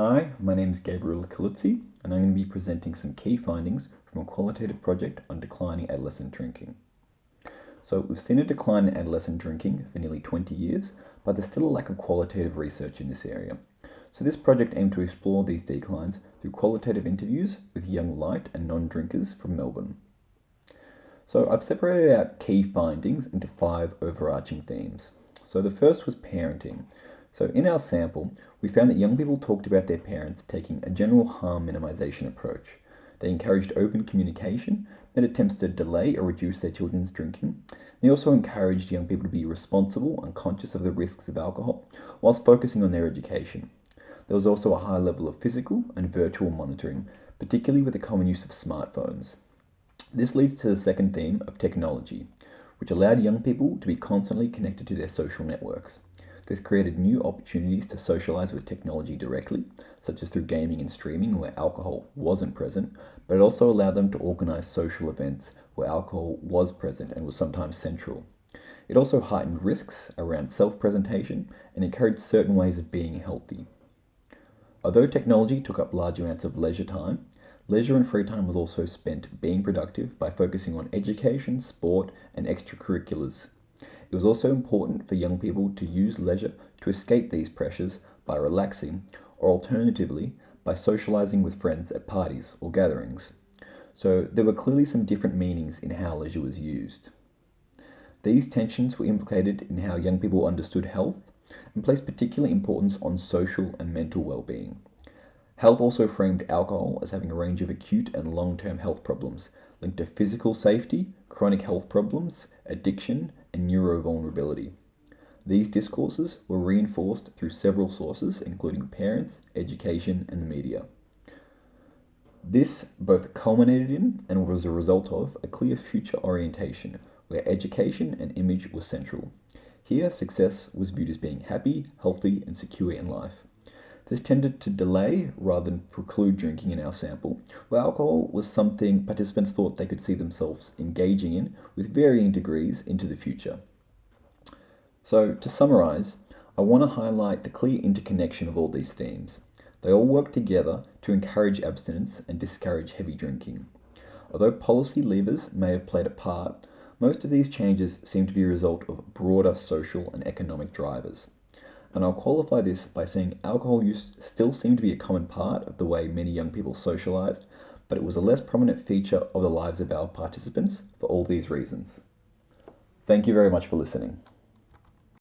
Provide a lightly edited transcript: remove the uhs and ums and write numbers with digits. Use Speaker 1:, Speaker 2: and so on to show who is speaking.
Speaker 1: Hi, my name is Gabriel Caluzzi, and I'm going to be presenting some key findings from a qualitative project on declining adolescent drinking. So we've seen a decline in adolescent drinking for nearly 20 years, but there's still a lack of qualitative research in this area. So this project aimed to explore these declines through qualitative interviews with young light and non-drinkers from Melbourne. So I've separated out key findings into 5 overarching themes. So the first was parenting. So in our sample, we found that young people talked about their parents taking a general harm minimization approach. They encouraged open communication and attempts to delay or reduce their children's drinking. They also encouraged young people to be responsible and conscious of the risks of alcohol, whilst focusing on their education. There was also a high level of physical and virtual monitoring, particularly with the common use of smartphones. This leads to the second theme of technology, which allowed young people to be constantly connected to their social networks. This created new opportunities to socialize with technology directly, such as through gaming and streaming where alcohol wasn't present, but it also allowed them to organize social events where alcohol was present and was sometimes central. It also heightened risks around self-presentation and encouraged certain ways of being healthy. Although technology took up large amounts of leisure time, leisure and free time was also spent being productive by focusing on education, sport, and extracurriculars. It was also important for young people to use leisure to escape these pressures by relaxing, or alternatively, by socializing with friends at parties or gatherings. So there were clearly some different meanings in how leisure was used. These tensions were implicated in how young people understood health and placed particular importance on social and mental well-being. Health also framed alcohol as having a range of acute and long-term health problems linked to physical safety, chronic health problems, addiction, and neurovulnerability. These discourses were reinforced through several sources, including parents, education, and the media. This both culminated in and was a result of a clear future orientation, where education and image were central. Here, success was viewed as being happy, healthy, and secure in life. This tended to delay rather than preclude drinking in our sample, where alcohol was something participants thought they could see themselves engaging in with varying degrees into the future. So, to summarize, I want to highlight the clear interconnection of all these themes. They all work together to encourage abstinence and discourage heavy drinking. Although policy levers may have played a part, most of these changes seem to be a result of broader social and economic drivers. And I'll qualify this by saying alcohol use still seemed to be a common part of the way many young people socialized, but it was a less prominent feature of the lives of our participants for all these reasons. Thank you very much for listening.